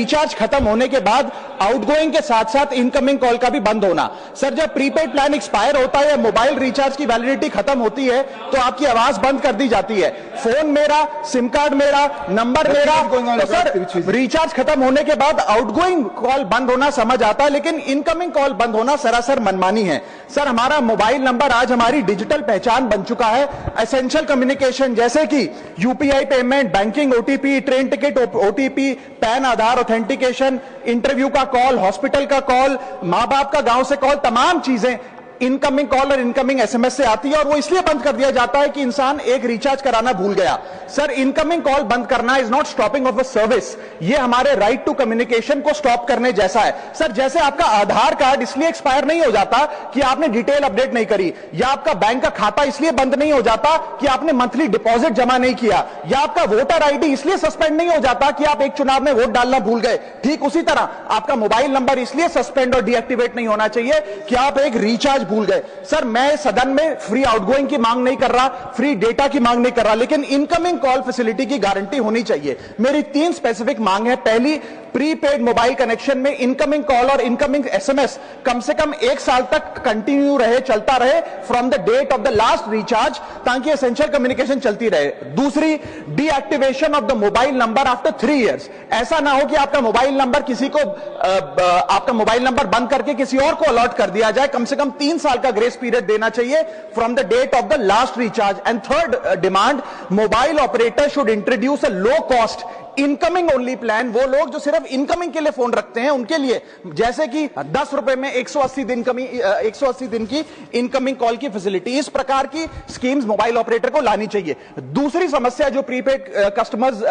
Recharge खत्म होने के बाद आउटगोइंग के साथ साथ इनकमिंग कॉल का भी बंद होना। सर जब प्रीपेड प्लान एक्सपायर होता है या मोबाइल रिचार्ज की वैलिडिटी खत्म होती है तो आपकी आवाज बंद कर दी जाती है, फोन मेरा, सिम कार्ड मेरा, नंबर मेरा। तो सर रिचार्ज खत्म होने के बाद आउटगोइंग कॉल बंद होना समझ आता है, लेकिन इनकमिंग कॉल बंद होना सरासर मनमानी है। सर हमारा मोबाइल नंबर आज हमारी डिजिटल पहचान बन चुका है। एसेंशियल कम्युनिकेशन जैसे कि UPI payment, banking OTP, train ticket OTP, PAN Aadhaar authentication, interview का कॉल, हॉस्पिटल का कॉल, मां बाप का गांव से कॉल, तमाम चीजें इनकमिंग कॉल और इनकमिंग एसएमएस से आती है और वो इसलिए बंद कर दिया जाता है कि इंसान एक रिचार्ज कराना भूल गया। सर इनकमिंग कॉल बंद करना is not stopping of a service, ये हमारे राइट टू कम्युनिकेशन को स्टॉप करने जैसा है। सर जैसे आपका आधार कार्ड इसलिए एक्सपायर नहीं हो जाता कि आपने डिटेल अपडेट नहीं करी, या आपका बैंक का खाता इसलिए बंद नहीं हो जाता कि आपने मंथली डिपॉजिट जमा नहीं किया, या आपका वोटर आईडी इसलिए सस्पेंड नहीं हो जाता कि आप एक चुनाव में वोट डालना भूल गए। ठीक उसी तरह आपका मोबाइल नंबर इसलिए सस्पेंड और डीएक्टिवेट नहीं होना चाहिए कि आप एक रिचार्ज भूल गए। सर मैं सदन में फ्री आउटगोइंग की मांग नहीं कर रहा, फ्री डेटा की मांग नहीं कर रहा, लेकिन इनकमिंग कॉल फैसिलिटी की गारंटी होनी चाहिए। मेरी 3 स्पेसिफिक मांग है। पहली, प्रीपेड मोबाइल कनेक्शन में इनकमिंग कॉल और इनकमिंग एसएमएस कम से कम 1 साल तक कंटिन्यू रहे, चलता रहे from the date of the last recharge, ताकि एसेंशियल कम्युनिकेशन चलती रहे। दूसरी, deactivation of the mobile number after 3 years. ऐसा ना हो कि आपका मोबाइल नंबर किसी को आपका मोबाइल नंबर बंद करके किसी और को अलॉट कर दिया जाए। कम से कम 3 साल का ग्रेस पीरियड देना चाहिए from the date of the last recharge. And third demand, mobile operator should introduce a low cost incoming only plan. वो लोग जो सिर्फ इनकमिंग के लिए फोन रखते हैं उनके लिए, जैसे कि 10 रुपए में 180 दिन की इनकमिंग कॉल की फैसिलिटी, इस प्रकार की स्कीम्स मोबाइल ऑपरेटर को लानी चाहिए। दूसरी समस्या जो प्रीपेड कस्टमर्स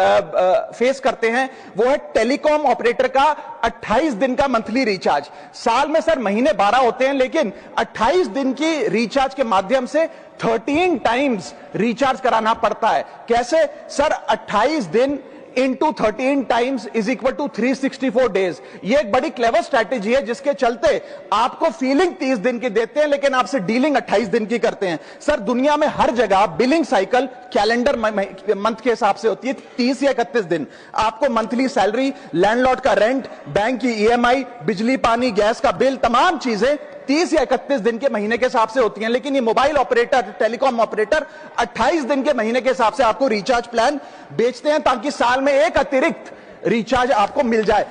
फेस करते हैं वो है टेलीकॉम ऑपरेटर का 28 दिन का मंथली रिचार्ज। साल में सर महीने 12 होते हैं, लेकिन 28 दिन की रिचार्ज के माध्यम से 13 टाइम्स रिचार्ज कराना पड़ता है। कैसे सर? 28 दिन into 13 times is equal to 364 days। ये एक बड़ी क्लेवर स्ट्रैटेजी है जिसके चलते आपको फीलिंग 30 दिन की देते हैं, लेकिन आपसे डीलिंग 28 दिन की करते हैं। सर दुनिया में हर जगह बिलिंग साइकिल कैलेंडर मंथ के हिसाब से होती है, 30 या 31 दिन। आपको मंथली सैलरी, लैंडलॉर्ड का रेंट, बैंक की ईएमआई, बिजली पानी गैस का बिल, तमाम चीजें 30 या 31 दिन के महीने के हिसाब से होती हैं। लेकिन ये मोबाइल ऑपरेटर, टेलीकॉम ऑपरेटर 28 दिन के महीने के हिसाब से आपको रिचार्ज प्लान बेचते हैं, ताकि साल में एक अतिरिक्त रिचार्ज आपको मिल जाए।